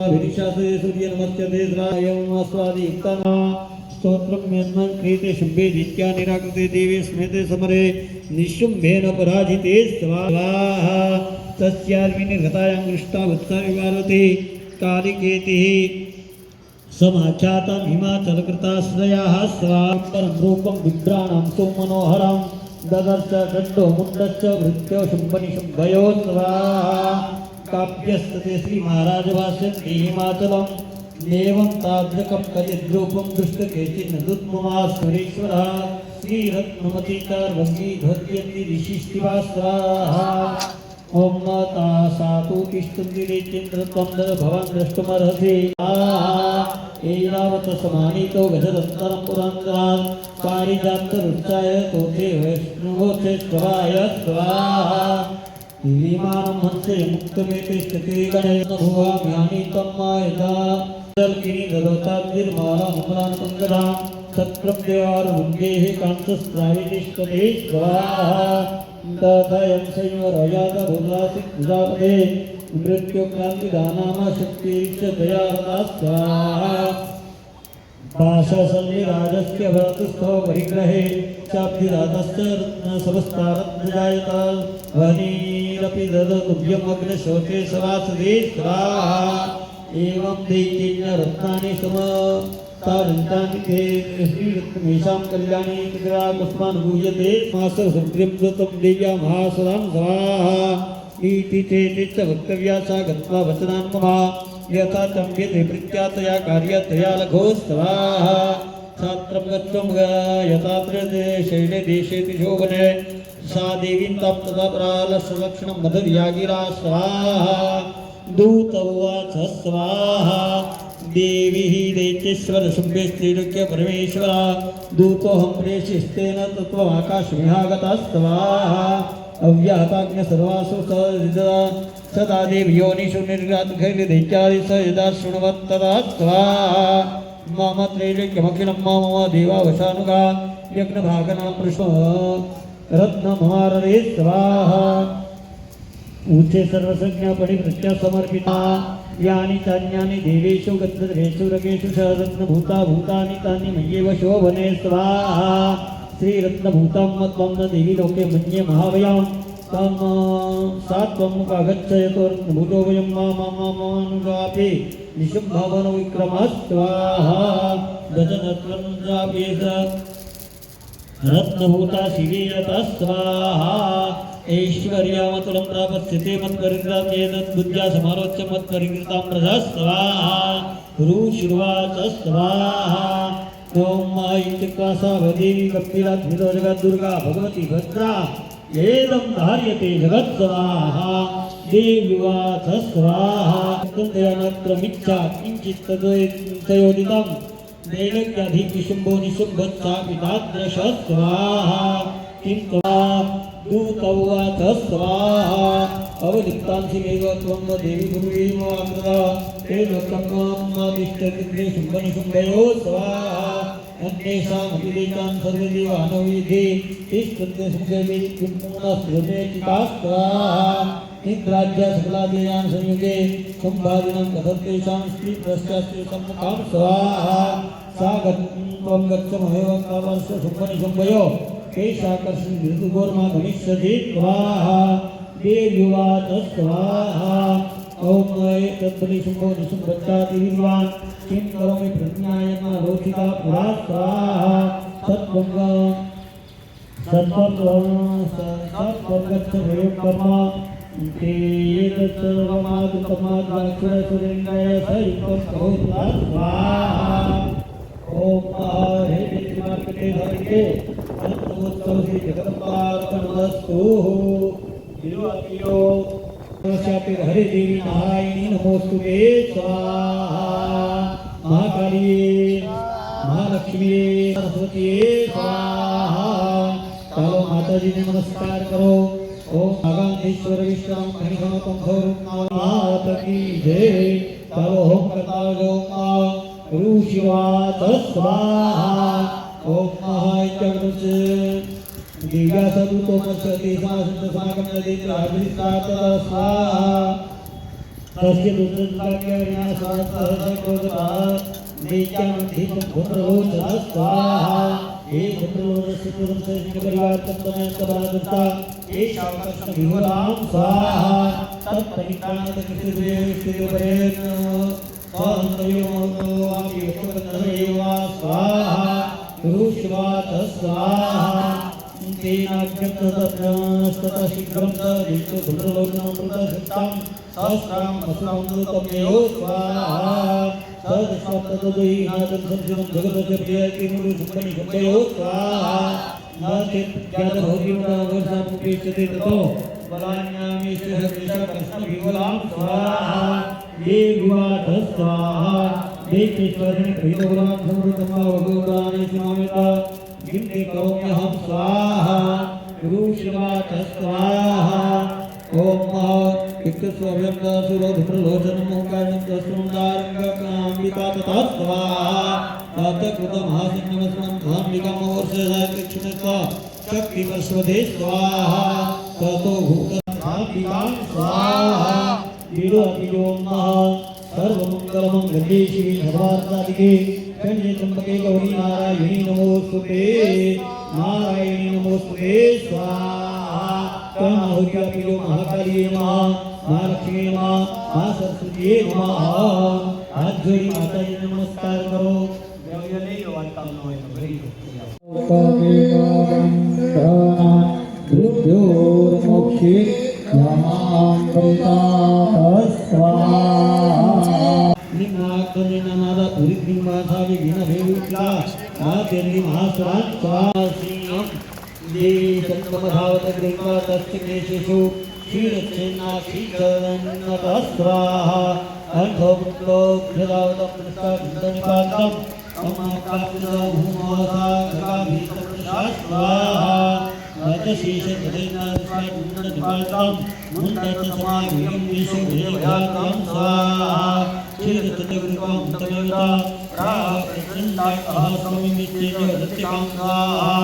विरिशासे सूर्य नमस्ते देवायं आस्वादिक्तना स्तोत्रं यन्मं क्रियते शुम्भे दित्या निराकृते देवे स्मृते समरे निशुम्भेन पराजिते स्वाहा तस्यार्विनिर्गतायां दृष्टा वत्सविवारते कालिकेतिः समाख्यातं हिमाचलकृताश्रयाः स्वापरं रूपं विभ्राणां सुमनोहरं ददर्श खण्डो मुण्डश्च भृत्यो शुम्भनिशुम्भयो स्वाहा काव्यस्तते श्री महाराज भाष्यन्ति हिमाचलं देवं तादृकं कलिद्रूपं दुष्टकेचिन्नदुत्ममा सुरेश्वरः श्रीरत्नमतीचार्वङ्गी ध्वजयन्ति ऋषिस्तिवा स्वाहा ॐ माता सातु तिष्ठन्ति रेचेन्द्रत्वं भवान् द्रष्टुमर्हसि एरावत समानीतो गजदन्तरं पुरान्तरान् पारिजातरुच्चाय तोते वैष्णवोचे स्वराय स्वाहा विमानं हंसे मुक्तमेतिष्ठते गणेन भुवाम्यानीतं मायता जलकिनी ददोताद्भिर्माला मुमलान् पङ्कजां सत्प्रदेवारुङ्गेः कांसस्त्रावितिष्ठते स्वाहा तथायं संयोरयात भुजासि भुजापदे मृत्युक्रान्तिदानामा शक्तिश्च दयारता स्वाहा पाशसन्निराजस्य भरतस्थो परिग्रहे चाब्धिरातश्च रत्नसमस्तारत्नजायत वनीरपि ददतुभ्यमग्नशोचे सवासदे स्वाहा एवं दैत्येन्यरत्नानि समतारन्तानि ते श्रीरत्नमेषां कल्याणी कृत्राकुष्मानुभूयते माससुग्रीवदत्तं देव्या महासुरां स्वाहा इति चेत् वक्तव्या सा गत्वा वचनान् मम यथा चम्प्यते प्रत्यातया कार्यतया लघो स्वाहा छात्रं गच्छं यथात्र शैले देशेति शोभने सा देवीं तां तदा प्रालसलक्षणं मदर्यागिरा स्वाहा दूत उवाच स्वाहा देवी देचेश्वर शुम्भे स्त्रीलोक्य परमेश्वर दूतोऽहं प्रेषिस्तेन तत्त्वमाकाशमिहागता स्वाहा अव्याहताज्ञ सर्वासु सदा देवयोनिषु निर्घातखैर्दैत्यादि स यदा शृण्वत्तदा स्वाहा मम त्रैलोक्यमखिलं मम देवावशानुगा यज्ञभागनां पुरुषो रत्नमहाररे स्वाहा ऊचे सर्वसंज्ञा परिवृत्या समर्पिता यानि चान्यानि देवेषु गन्धर्वेषु रगेषु शरत्नभूता भूतानि तानि मय्येव शोभने स्वाहा श्रीरत्नभूतां त्वं न देवी लोके मन्ये महावयां तं सात्वमुपागच्छयतो रत्नभूतो वयं मामानुगापि निशुम्भवनो विक्रमः स्वाहा गजनत्वं रत्नभूता शिवीयतः स्वाहा ऐश्वर्यामतुलं प्रापस्यते मत्परिकृतामेतद्बुद्ध्या समारोच्य मत्परिकृतां प्रजा स्वाहा ऋषिर्वाच स्वाहा ॐ इत्युक्ता देवी कपिलाद्भितो जगद्दुर्गा भगवती भद्रा एदं धार्यते जगत् स्वाहा देव्युवाच स्वाहा स्कन्धयानत्रमिच्छा किञ्चित् तयोदितं दैलक्याधिविशुम्भो निशुम्भच्चापि तादृश स्वाहा किं दूत उवाच स्वाहा अवलिप्तांसिमेव त्वं देवी गुरुवीमाकृता ते लोकमादिष्टकृते शुम्भनिशुम्भयो स्वाहा अन्येषामपि देशान् सर्वदेवानोविधि तिष्ठन्ते सुखेवि किं पुनःस्रुतेचिता स्वाहा निद्राज्य सकलादेयान् संयुगे सम्भादिनं कथर्तेषां स्त्रीप्रश्चास्त्रि सम्मुखां स्वाहा सा त्वं गच्छ महेवं कामर्ष शुम्भनिशुम्भयो केशाकर्षण ऋतुगोर्मा गमिष्यति स्वाहा देव्युवाच स्वाहा ॐ एतद्बलिशुम्भो निशुम्भच्चाति विद्वान् किं करोमि प्रज्ञायन रोचिता पुरा स्वाहा सत्त्वं गच्छ वयं कर्म ते एतत्सर्वमादृतमाद्राक्षुरसुरेन्द्रय सयुक्तं करोतु स्वाहा ॐ हे विद्वान्कृते धर्मिके तत्त्वोत्सवसि जगदम्बार्पणमस्तु विद्वान्यो शापि हरे देवी नारायणी नमोस्तुते स्वाहा महाकाली महालक्ष्मी सरस्वती स्वाहा चलो माताजी ने नमस्कार करो ओम भगवानेश्वर विश्वम खनिगणतम मात की जय चलो ओम करतालो ऋषिवाच स्वाहा ओम महायज्ञ दिव्या सदुतो मत्सति सासंत सागम नदी स्वाहा तस्य दुर्दुर्भाग्यविनाशनार्थः देत्यामन्धितं भद्रलोचनः स्वाहा हे भद्रलोचनस्य तुरंसरिष्ठपरिवार्तं तमयन्तपरादत्ता येषां कृष्णविहुलां स्वाहा तत्परित्राणकृतिर्वेष्टिर्परेण स्वाहन्तयोमो वापियष्टकन्दर्वयोवा स्वाहा गुरुशिवातः स्वाहा तेनाग्रततः शीघ्रं स विष्णुभद्रलोचनमृतसत्तां सहस्रां असुरामृतमेव स्वाहा सदस्वप्तदुहीनादं संसिदं जगतस्य प्रियकिमुरुसुम्पनिसुम्पयो स्वाहा न चेत् ज्ञातभोगिमुदावर्षामुपेक्षते ततो बलान्यामेश्वरकृष्णविहुलां स्वाहा ये विवादः स्वाहा देशेश्वरनि प्रीतगुणां समृतं वा भगवतानि सुमामिता गिन्ते करोम्यहं स्वाहा गुरुशिवातः स्वाहा ओम इक्तस्वव्यक्तसुरधुप्रलोचनम् ओंकारं तस्मृन्दारङ्गकाम्बिका तथा स्वाहा तत्कृतमहासन्नमस्मं धाम्बिकामवर्षदाकृष्णस्वा शक्तिवस्वदे स्वाहा ततो भूतधाम्बिकां स्वाहा वीरोऽपियोमः सर्वमङ्गलमङ्गले शिवे सर्वार्थसाधिके शरण्ये त्र्यम्बके गौरी नारायणी नमोस्तुते नारायणी नमोस्तुते स्वाहा प्रणहोर्यापियो महाकालिये नमः महालक्ष्मी नमः महासरस्वतीये नमः हाथ जोड़ी माताजी ने नमस्कार करो द्रव्य नहीं वार्ता न होए भरी मोक्षे निम्नाकने नादा पुरी माता विघ्न भेविका आतेली महासुरान स्वासियम देवी संतमधावत गृह्णा तस्य केशेषु क्षीरच्छेन्नाक्षीकरन्नतः स्वाहा अर्धोमुक्तोऽभ्यदावतं प्रस्ताविन्दनिपातम् अमाकापुरभूमोसा गगाभीतप्रशा स्वाहा रजशीषजलेनाविष्णुन्दनिपातं मुण्डतसमाभिं विशुभेभ्यातं स्वाहा क्षीरतटगृहं तमेवता प्राप्रचण्डाहस्वमिमित्येजवदत्तिकां स्वाहा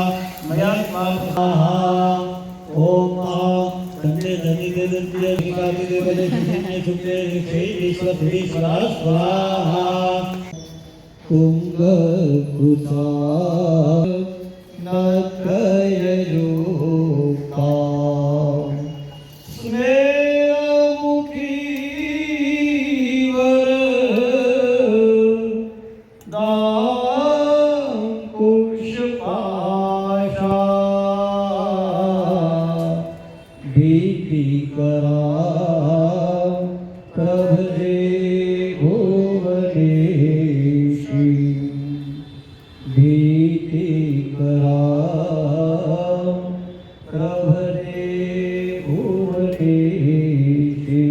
मया स्वाहा ओम कंदे धनी दे दिव्य विकाति दे बले सुने सुने ईश्वर स्वाहा कुंभ कुचा नकयरूपा स्नेहमुखी वर दांकुशपाशा भीतिकरा प्रभजे भुवनेशी भीतिकरा प्रभजे भुवनेशी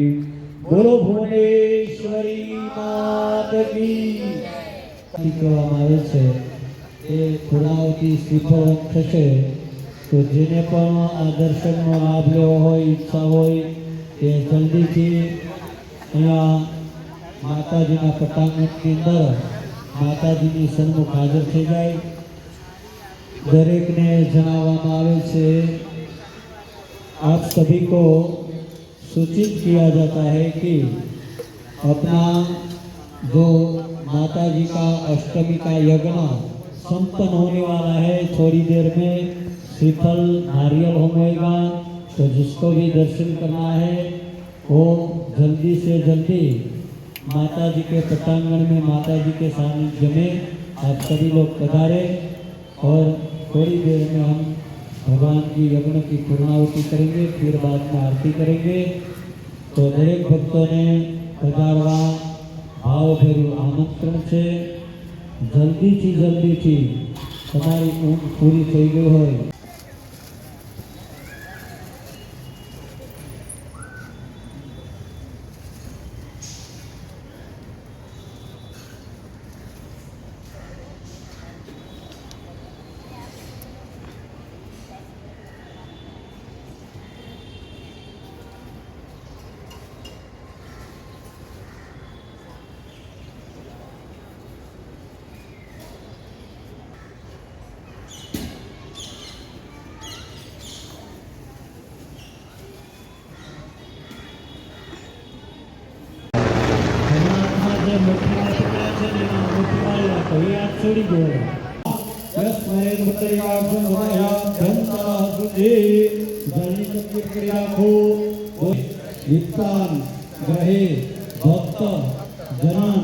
बोलो भुवनेश्वरी मात की કહેવામાં આવે છે એ પૂર્ણાવતી શ્રીફળ થશે તો જેને પણ આ દર્શનનો લાભ લેવો હોય ઈચ્છા હોય એ જલ્દીથી અહીંયા માતાજીના પટાંગણની અંદર માતાજીની સન્મુખ હાજર થઈ જાય દરેકને જણાવવામાં આવે છે आप सभी को सूचित किया जाता है कि अपना जो माता जी का अष्टमी का यज्ञ संपन्न होने वाला है थोड़ी देर में श्रीफल नारियल होगा तो जिसको भी दर्शन करना है वो जल्दी से जल्दी माता जी के पटांगण में माता जी के सानिध्य में आप सभी लोग पधारे और थोड़ी देर में हम भगवान की यज्ञ की पूर्णाहुति करेंगे फिर बाद में आरती करेंगे तो दरेक भक्तों ने पधारवा भावभेरू आमंत्रण છે જલ્દીથી તમારી ઊંઘ પૂરી થઈ ગઈ હોય કઈ આ છોડી ગયો યસ્મરે મુતરિયાક્ષમ ભમયા ધંતા સુધે જળની ચક્કી પકડી રાખો વિત્તાન ગ્રહે ભક્ત જનાન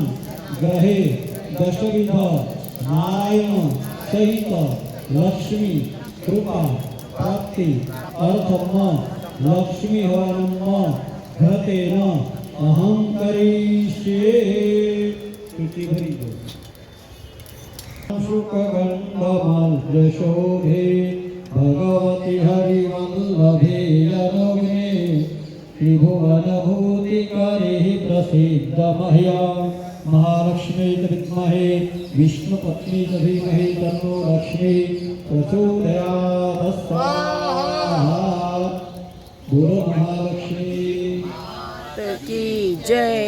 ગ્રહે દશવિધ નારાયણ સહિત લક્ષ્મી કૃપા પ્રાપ્તિ અર્થમ લક્ષ્મી હવનમ ઘતેન અહમ કરીષ્યે સૂચિ ભરી દો શુકગંધમલ્યશોભે ભગવતી હરિવલ્લભે યનોગ્ને ત્રિભુવનભૂતિકરે પ્રસિદ્ધ મહ્યા महालक्ष्मी विद्महे विष्णुपत्नी धीमहि तन्नो लक्ष्मी प्रचोदयात् स्वाहा। बोलो महालक्ष्मी की जय।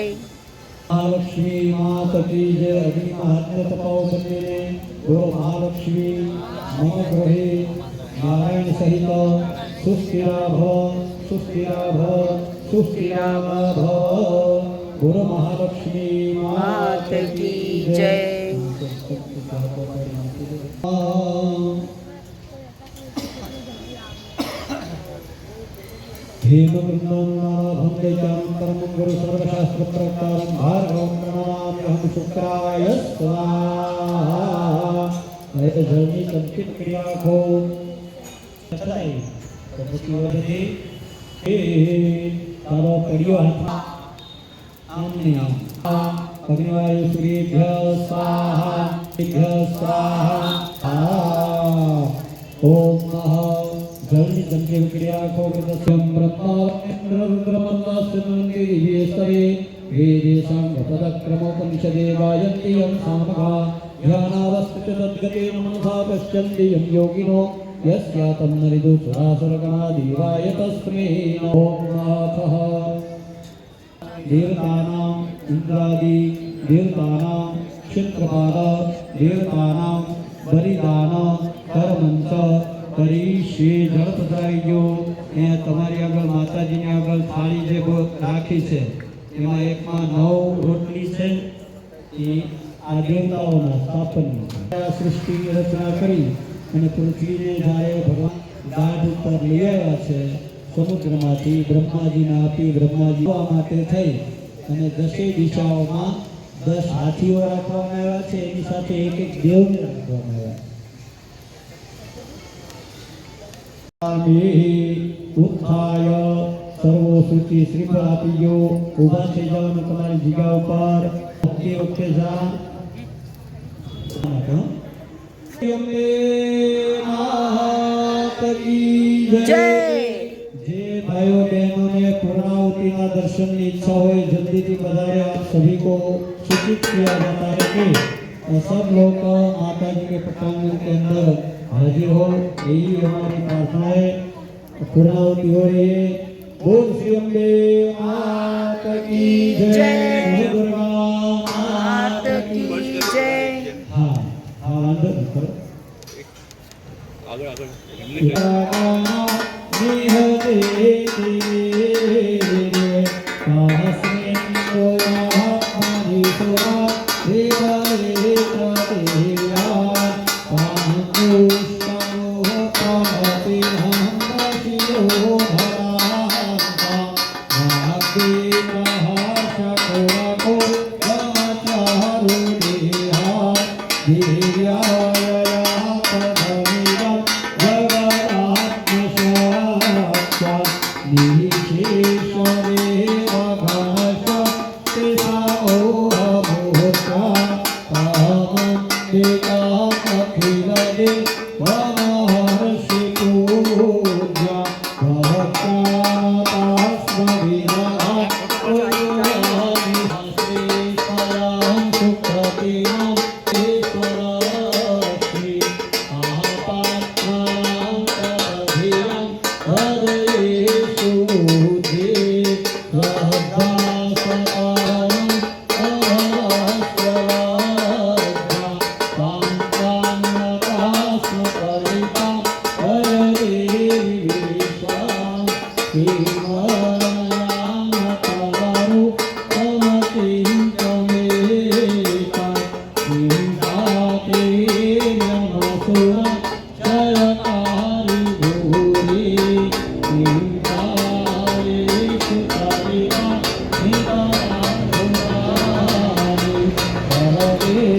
महालक्ष्मी माता की जय। अग्नि महात्म्य तपाओ बने बोलो महालक्ष्मी मम गृहे नारायण सहित सुस्थिरा भव सुस्थिरा भव सुस्थिरा भव। बोलो महालक्ष्मी माता की जय। हेमवृन्दावनाभंगे चामं गुरु सर्वशास्त्र प्रकारं भार्गवं प्रणमामि अहं शुक्राय स्वाहा। ऐसे जर्नी कंकित क्रिया को सताई तो मुझे वजह हे तारो करियो हाथ आमने अग्निवायु सूर्येभ्य स्वाहा स्वाहा। ओम नमः जल्दी जल्दी क्रिया को प्रदर्शन ब्रह्मान्द्ररुद्रमन्दास्यन्दिये वेदे सांगपदक्रमोपनिषदे वायन्ति यं सामगा ध्यानावस्थित तद्गतेन मनसा पश्यन्ति यं योगिनो यस्यातं नरिदु सुरासुरगणा देवाय तस्मै नमो नमः। देवतानां इंद्रादि देवतानां क्षत्रपाद देवतानां बलिदान कर्मंच કરીશે જળ પધરાવી ગયો એ તમારી આગળ માતાજીની આગળ થાળી જે રાખી છે એમાં એકમાં 9 રોટલી છે એ આ દેવતાઓના સ્થાપનની આ સૃષ્ટિની રચના કરી અને પૃથ્વીને જ્યારે ભગવાન ગાઢ ઉપર લઈ આવ્યા છે સમુદ્રમાંથી બ્રહ્માજીને આપી બ્રહ્માજી આ માટે થઈ અને 10 દિશાઓમાં 10 હાથીઓ રાખવામાં આવ્યા છે એની સાથે એક એક દેવને રાખવામાં આવ્યા उत्थाय सर्वोसुचि श्रीफल आपी गयो उभा थई जाओ ने तमारी जगह पर ओके ओके जा अम्बे माता की जय। जे भाइयों बहनों ने पूर्णाहुति ना दर्शन की इच्छा हो जल्दी थी पधारे आप सभी को सूचित किया जाता है कि सब लोग माता जी के प्रांगण के अंदर हाजिर हो यही हमारी प्रार्थना है। पूर्णाहुति हो रही है। बोल श्री अम्बे माता की जय दुर्गा माता की जय। हाँ हाँ अंदर करो आगे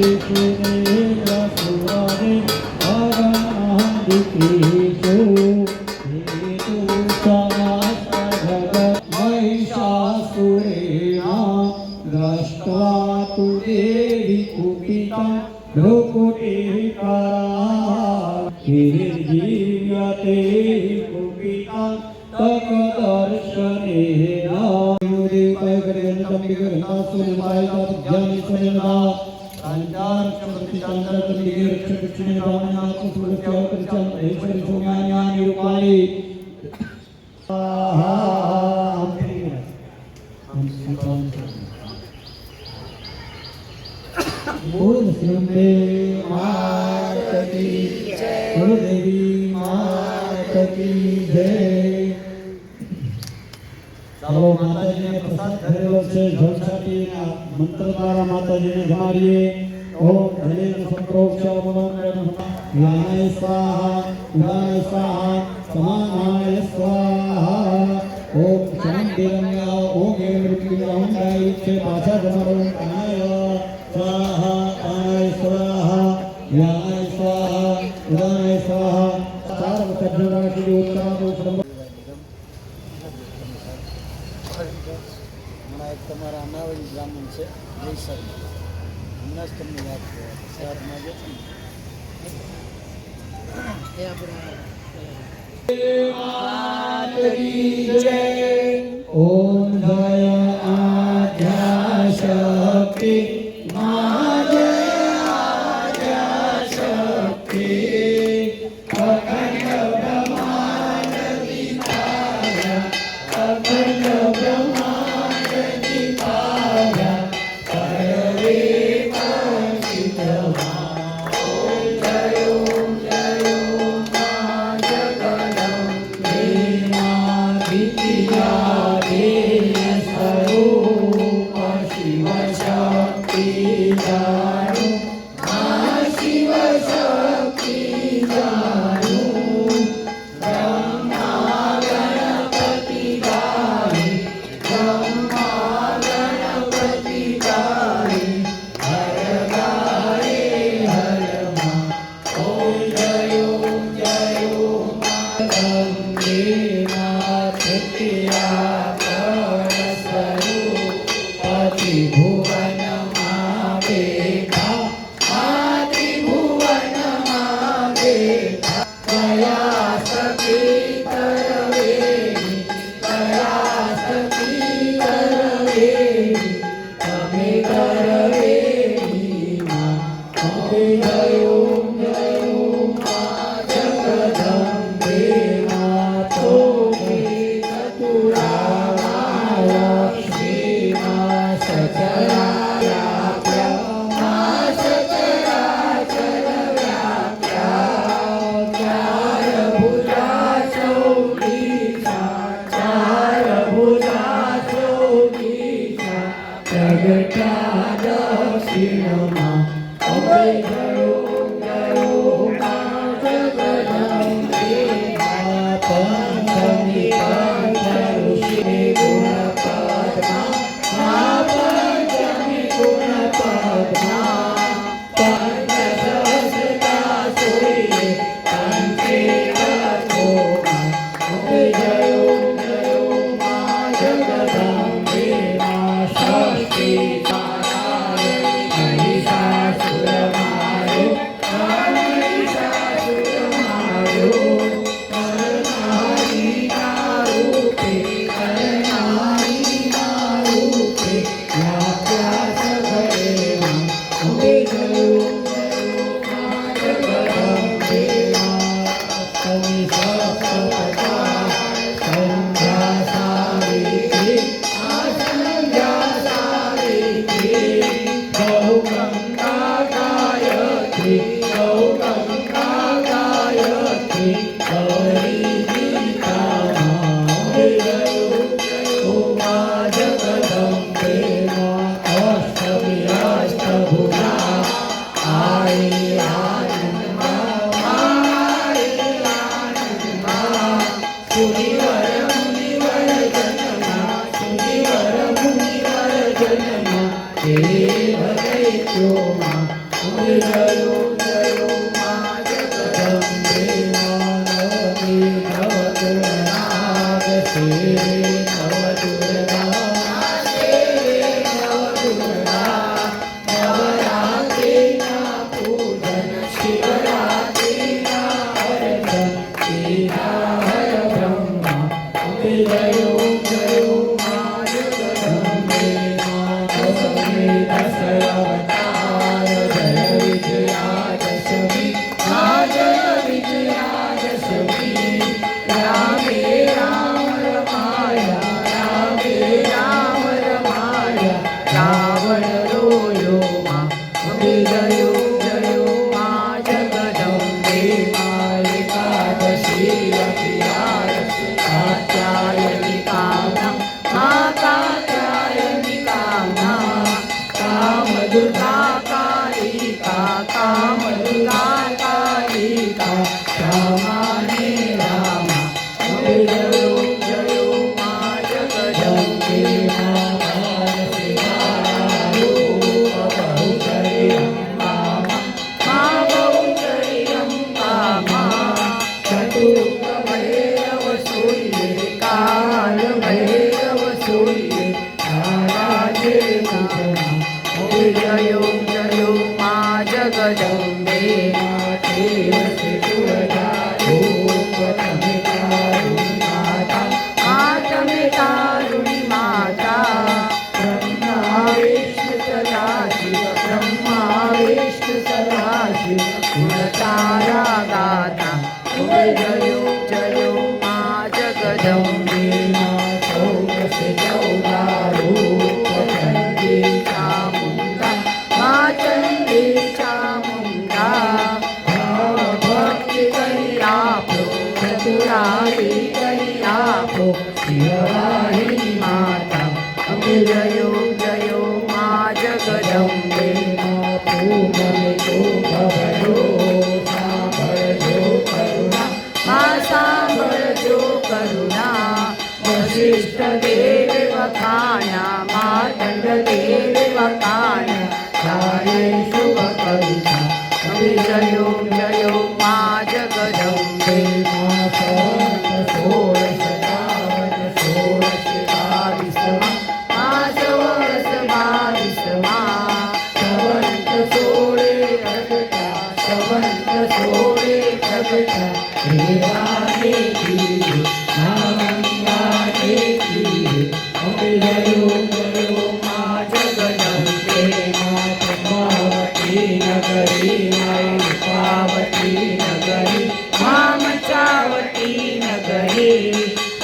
સુરે અગણાધિકેશુ હેતુ સમસ્ત જગત મહિષાસુરેણ દ્રષ્ટવા તુ દેવી કુપિતા ભ્રુકુટીકરા જીવ્યતે કુપિતા તકદર્શનેન બોલ શ્રીમદે માત કી જય, ગુરુદેવી માત કી જય. ચાલો માતાજીને પ્રસાદ ધરેલો છે જળસાટીના મંત્ર દ્વારા માતાજીને જમાડીએ. ઓમ જલેન સંપ્રોક્ષામનમ જ્ઞાનાય સ્વાહા ઉદાય સ્વાહા સમાનાય સ્વાહા. ઓમ શાંતિરમ્ય ઓમ એ મૃત્યુંડાય છે પાછા જમાડો. કાનાય સ્વાહા કાનાય સ્વાહા જ્ઞાનાય સ્વાહા ઉદાય સ્વાહા. ચાર વખત જળસાટી ઉત્તરાનો હમણાં એક તમારા અનાવરી બ્રાહ્મણ છે જયસર, હમણાં જ તમને યાદ કર્યા શહેરમાં જે છે ને એ આપણે ઓમ જય આદ્યા શક્તિ મા જય આદ્યા શક્તિ અખંડ બ્રહ્માંડ વિસ્તાર્યા અખંડ બ્રહ્માંડ વિસ્તાર્યા સર્વે પરિચિતમા. ઓમ જય મા જગદંબે મા વિદ્યા દેય સ્વરૂપ શિવ શક્તિ જાણુ મા શિવ શક્તિ જાણુ. બ્રહ્મા ગણપતિ ગાય બ્રહ્મા ગણપતિ ગાય હર ગાય હર મા. ઓમ જય ગંગે મા તૃતીયા કર સ્વરૂપતિ ભુવન મા બેઠા મા ત્રિભુવન મા બેઠા. કયા સખી કરવેની કયા સખી કરવેની તમે કરવેની મા. અમે જય મા જગદંબે મા ચોખી ચતુરા મા લક્ષ્મી મા સચરાચર મા સચરાચર વ્યાપ્યા. ચાર ભુજા ચૌકીશા ચાર ભુજા ચૌકીશા જગત્યા દક્ષિણમાં. અમે જય મા જગદંબે મા પંચમી પંચઋષિ ગુણ પદ્મા મા પંચમી ગુણ પદ્મા. પંચસહસ્રતા સૂર્ય પંચે તત્વોમાં. અમે જય મા જગદંબે મા ષષ્ઠી નારાયણી મહિષાસુરમાર્યો મહિષાસુરમાર્યો. કરનારીના રૂપે કરનારીના રૂપે વ્યાપ્યા સગળેમાં. અમે જય મા જગદંબે મા અષ્ટમી સપ્તપદા સંધ્યા સાવિત્રી આ સંધ્યા સાવિત્રી. ગૌ ગંગા ગાયત્રી ગૌ ગંગા ગાયત્રી ગૌરી ગીતામાં. અમે જય મા જગદંબે મા અષ્ટમી અષ્ટભુજા આઈ આનંદમાં આઈ આનંદમાં. સુનિવર મુનિવર જન્મા સુનિવર મુનિવર જન્મા. દેવ દૈત્યોમાં अम्बे जयो जयो माँ जगदम्बे नवमी नवदुर्गाग श्री नवदुर्गा पूजन शिवरात्रि जयो जयो माँ जगदम्बे नवमी दशरवतार जय विजयादशमी जय विजयादशमी रामे राम रमाया रामे राम रमाया रावण रोयो माँ अम्बे जयो जयो माँ जगदम्बे एकादशी कात्यायनी कामना माँ कात्यायनी कामना कामदुर्गा कालिका कामदुर्गा कालिका रामाने रामा अम्बे जयो जयो माँ जगदम्बे माँ बहुचरी अम्बा माँ चतुर्भैरव सूर्य काल भैरव सूर्य नाराजे अम्बे जयो जयो माँ जगदम्बे मातमे तारुणी माता ब्रह्मा विष्णु सदाशिव ब्रह्मा विष्णु सदाशिव गुणतारा गाता अम्बे जयो जयो माँ जगदम्बे चामुण्डा माँ चण्डी चामुण्डा भक्ति करियापो चतुरारी करियापो शिववाहिनी माता अम्बे जयो जयो माँ जगदम्बे माँ सांभळजो करुणा वसिष्ठ देव वखाणा मातंड देव वखाणा जाये शुभ करुणा अम्बे जयो जयो माँ जगदम्बे माँ सवस बाविसमा सवंत सोळे प्रगटा सवंत सोळे प्रगटा देवाने कीरे नामंगाने कीरे अम्बे जयो जयो माँ जगदम्बे पद्मावती नगरी पावती नगरी माँ मचावती नगरी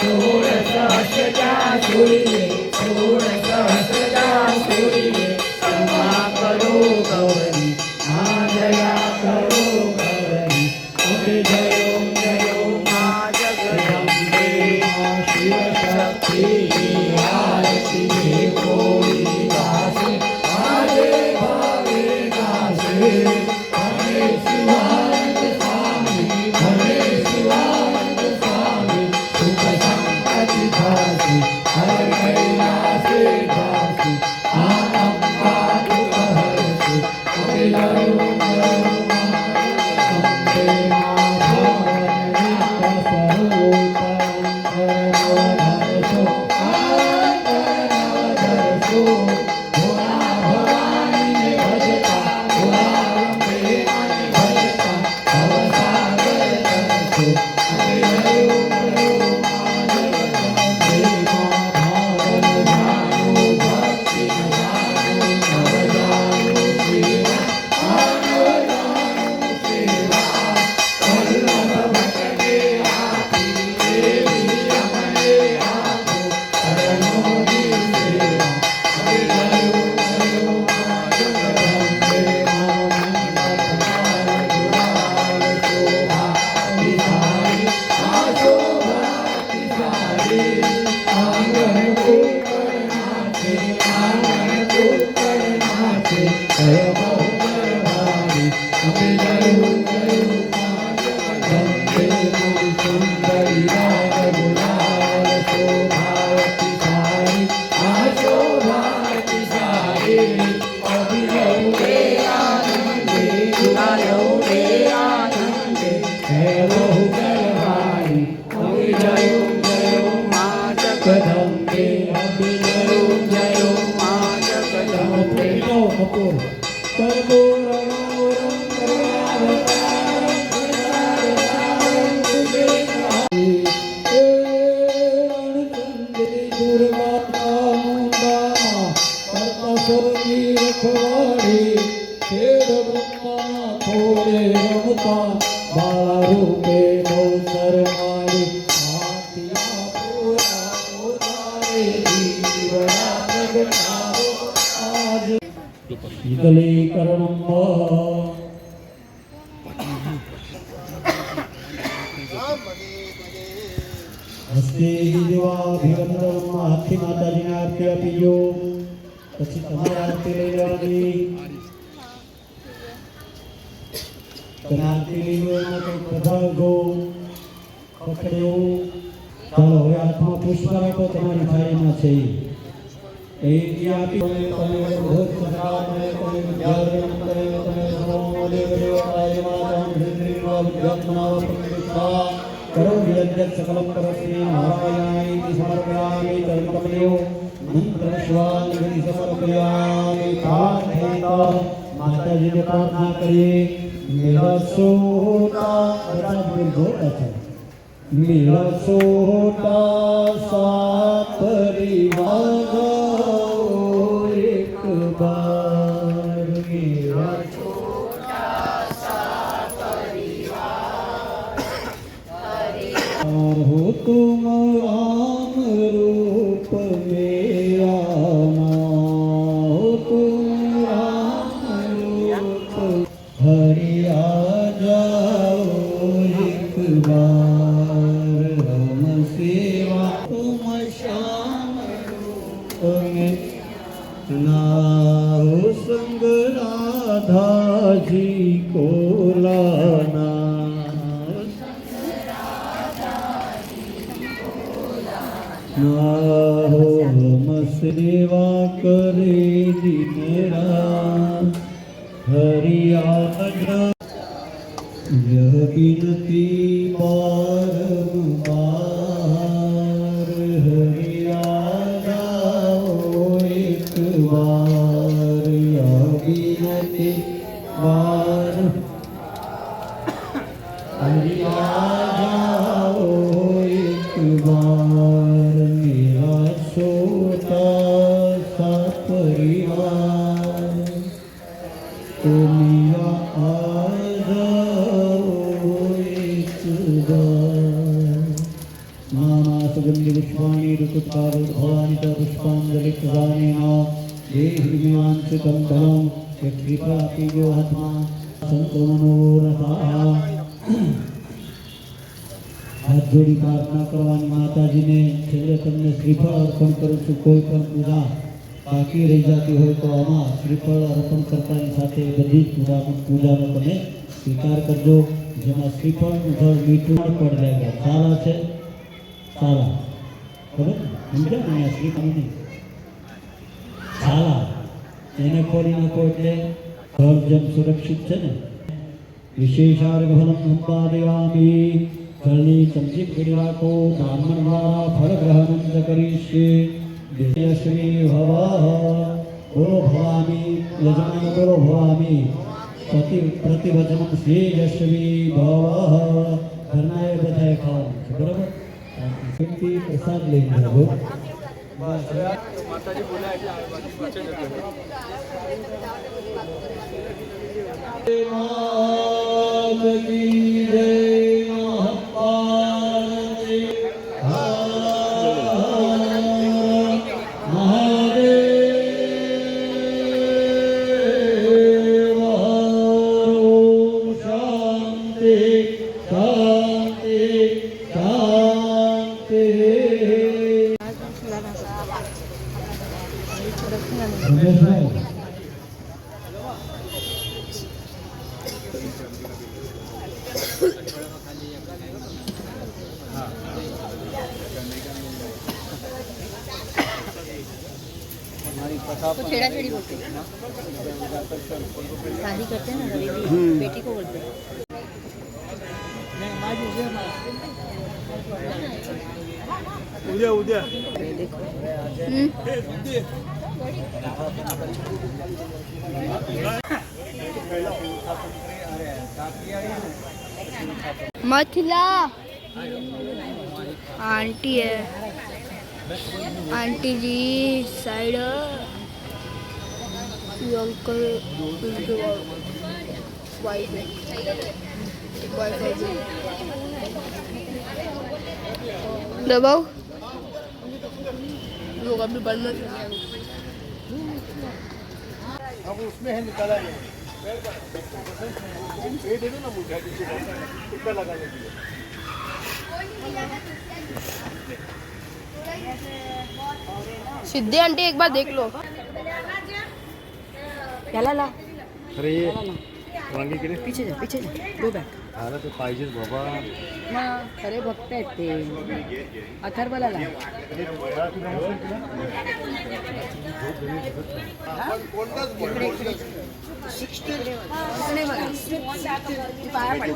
षोडशहस्रजा सूर्ये षोडशहस्रजा सूर्ये क्षमा करो गौरी माँ दया करो गौरी अम्बे जयो जयो माँ जगदम्बे शिव शक्ति आरती कोई गासे आजे भावे गासे हरे शिवानंद स्वामी हरे शिवानंद स्वामी सुख संपत्ति भासी हर कैलासे भासी आनंदा दुख हरसी अम्बे जयो जयो कर्पूरगौरं करुणावतारं रणचंद्री दुर्गा चामुंडा करता सोनी रखवाड़ी खेड ब्रह्मा थोड़े रमता बाला रूपे अवसर मारी आतिया पूरा उतारे जीवना प्रगटाओ आज शीतलीकरणं હસ્તે દેવાભિવંદન હાથથી માતાજીને આરતી આપીજો પછી તમારે આરતી લઈ લેવાની તમે આરતી લઈ લો એમાં કંઈક પધારજો પકડ્યો ચાલો હવે હાથમાં પુષ્પ રાખો તમારી થાળીમાં છે એ આપી તમે ભોગ સદાને તમે વિદ્યાર્થીને કરે તમે સર્વોમોલે દેવતાય માતા ધ્રિત્રીવા વિદ્યાત્મનાવ પ્રતિષ્ઠા करो विद्यत सकलम परस्मै नारायणाय समर्पयामि कर्मकमलयो मंत्र विश्वान विधि समर्पयामि प्रार्थयिता माताजी ने प्रार्थना करिए मेरा सोता बड़ा जोड़ा है मेरा सोता सा परिवार एक बार मेरा हो तुम राम रूप मेरा हो तुम राम रूप हरि आ जाओ एक बार हम सेवा तुम श्याम रूप में ना हो संग राधा जी को लाना ना हो हम सेवा करे दिन रात हरि आज्ञा यह विनती बारंबार हरि आ जाओ एक बार यह विनती बार हरि आ जाओ एक बार मेरा छोटा सा परिवार तो मेरा आ जाओ एक बार नाना सुगंधि पुष्पाणि ऋतुकारो भवानि च पुष्पाञ्जलि प्रदानेन देहिर्मिमांसितं धनं यत्कृपातियो हात्मा सन्तो मनोरथाः हाथ जोड़ी प्रार्थना करवानी माताजीने छेल्ले तमने श्रीफळ अर्पण करूं छुं कोई पण पूजा बाकी रही जाती हो तो आमां श्रीफळ अर्पण करतानी साथे बधी पूजानो तमे स्वीकार करजो जेमां श्रीफळनुं जळ मीठું पड़ जाएगा सारा छे सारा खबर समझ्या ने श्रीफळ नहीं सारा એને ખોલી નાખો એટલે ઘર જેમ સુરક્ષિત છે ને વિશેષાર્ઘફલમ સંપાદયામિ જળની ચમચી પકડી રાખો બ્રાહ્મણ દ્વારા ફળ ગ્રહણ જ કરીશે દેશ્રી ભવ બોલો ભવામી યજમાન બોલો ભવામી પ્રતિવચન શ્રેયશ્રી ભવ ઘરના એ બધાએ ખાવાનું છે બરાબર પ્રસાદ લઈને જાઓ માતાજી બોલ્યા એટલે બાજુ પાછળ જતો मात की जय महापार्वती महादेव ओम शांति शांति शांति तो छेड़ा छेड़ी बोलते हैं शादी करते हैं ना बेटी को बोलते हैं उद्या उद्या देखो मथुरा आंटी है, आंटी जी साइड अंकल उनके वाइफ है, दबाओ लोग अभी बनना अब उसमें है निकाला है ये दे दो ना मुझे कितना लगा लेंगे सिद्धि आंटी एक बार देख लो। याला ला अरे वांगी किती पीछे जा गो बॅक आला तर पाहिजेच बाबा ना खरे भक्त आहेत ते अथर्वला ला इकडे बघा पाया पडा.